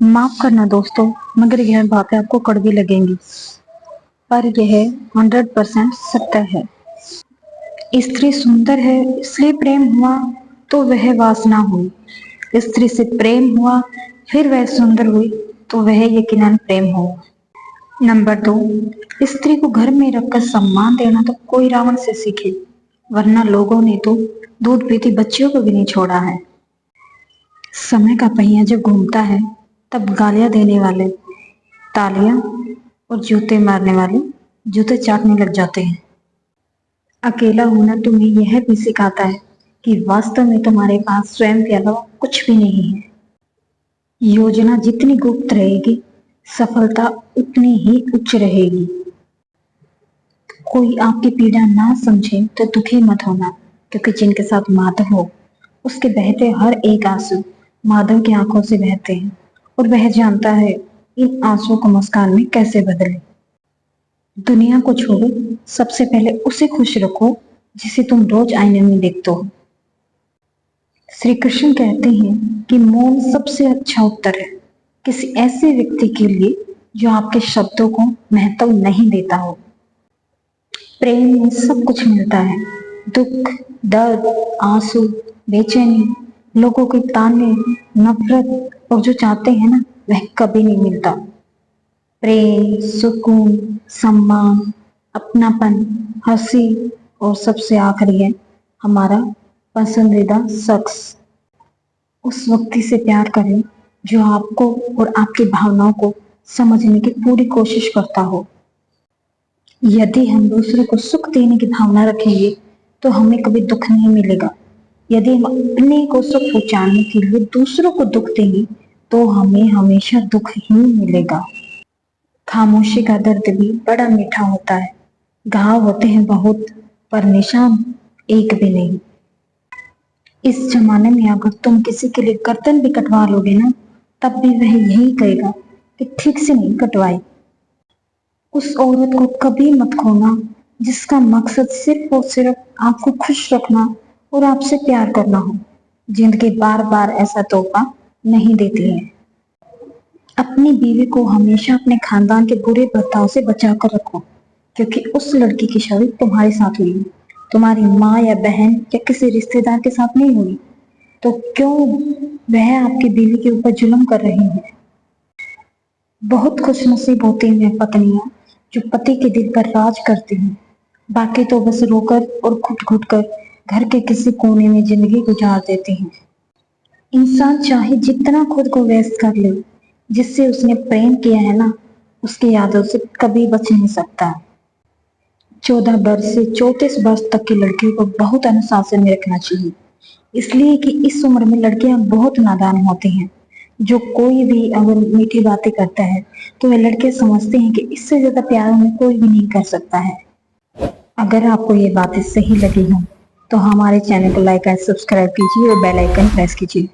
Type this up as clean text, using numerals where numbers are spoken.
माफ करना दोस्तों, मगर यह बातें आपको कड़वी लगेंगी, पर यह 100% सत्य है। स्त्री सुंदर है इसलिए प्रेम हुआ तो वह वासना हुई। स्त्री से प्रेम हुआ फिर वह सुंदर हुई तो वह यकीनन प्रेम हुआ। नंबर 2, स्त्री को घर में रखकर सम्मान देना तो कोई रावण से सीखे, वरना लोगों ने तो दूध पीती बच्चियों को भी नहीं छोड़ा है। समय का पहिया जब घूमता है तब गालियां देने वाले तालियां और जूते मारने वाले जूते चाटने लग जाते हैं। अकेला होना तुम्हें यह भी सिखाता है कि वास्तव में तुम्हारे पास स्वयं के अलावा कुछ भी नहीं है। योजना जितनी गुप्त रहेगी, सफलता उतनी ही उच्च रहेगी। कोई आपकी पीड़ा ना समझे तो दुखी मत होना, क्योंकि जिनके साथ माधव हो उसके बहते हर एक आंसू माधव की आंखों से बहते हैं और वह जानता है इन आंसुओं को मुस्कान में कैसे बदले। दुनिया को छोड़ो, सबसे पहले उसे खुश रखो जिसे तुम रोज आईने में देखते हो। श्री कृष्ण कहते हैं कि मौन सबसे अच्छा उत्तर है किसी ऐसे व्यक्ति के लिए जो आपके शब्दों को महत्व नहीं देता हो। प्रेम में सब कुछ मिलता है, दुख, दर्द, आंसू, बेचैनी, लोगों के ताने, नफरत, और जो चाहते हैं ना वह कभी नहीं मिलता। प्रेम, सुकून, सम्मान, अपनापन, हंसी और सबसे आखिरी है हमारा पसंदीदा शख्स। उस व्यक्ति से प्यार करें जो आपको और आपकी भावनाओं को समझने की पूरी कोशिश करता हो। यदि हम दूसरे को सुख देने की भावना रखेंगे तो हमें कभी दुख नहीं मिलेगा। यदि हम अपने को सुख पहुंचाने के लिए दूसरों को दुख देंगे तो हमें हमेशा दुख ही मिलेगा। खामोशी का दर्द भी बड़ा मीठा होता है। घाव होते हैं बहुत, पर निशान एक भी नहीं। इस जमाने में अगर तुम किसी के लिए गर्दन भी कटवा लोगे ना, तब भी वह यही कहेगा कि ठीक से नहीं कटवाई। उस औरत को कभी मत खोना जिसका मकसद सिर्फ और सिर्फ आपको खुश रखना और आपसे प्यार करना हो। जिंदगी बार बार ऐसा तोहफा नहीं देती है। अपनी बीवी को हमेशा अपने खानदान के बुरे बर्ताव से बचा कर रखो, क्योंकि उस लड़की की शादी तुम्हारे साथ हुई, तुम्हारी माँ या बहन या किसी रिश्तेदार के साथ नहीं हुई, तो क्यों वह आपकी बीवी के ऊपर जुल्म कर रही है। बहुत खुशनसीब होती हैं पत्नियां जो पति के दिल पर राज करती हैं, बाकी तो बस रोकर और घुट घुट कर घर के किसी कोने में जिंदगी गुजार देती हैं। इंसान चाहे जितना खुद को व्यस्त कर ले, जिससे उसने प्रेम किया है ना, उसकी यादों से कभी बच नहीं सकता। 14 वर्ष से 34 वर्ष तक की लड़कियों को बहुत अनुशासन में रखना चाहिए, इसलिए कि इस उम्र में लड़कियां बहुत नादान होती हैं। जो कोई भी अगर मीठी बातें करता है तो वे लड़के समझते हैं कि इससे ज्यादा प्यार उन्हें कोई भी नहीं कर सकता है। अगर आपको ये बातें सही लगी हो तो हमारे चैनल को लाइक एंड सब्सक्राइब कीजिए और बेल आइकन प्रेस कीजिए।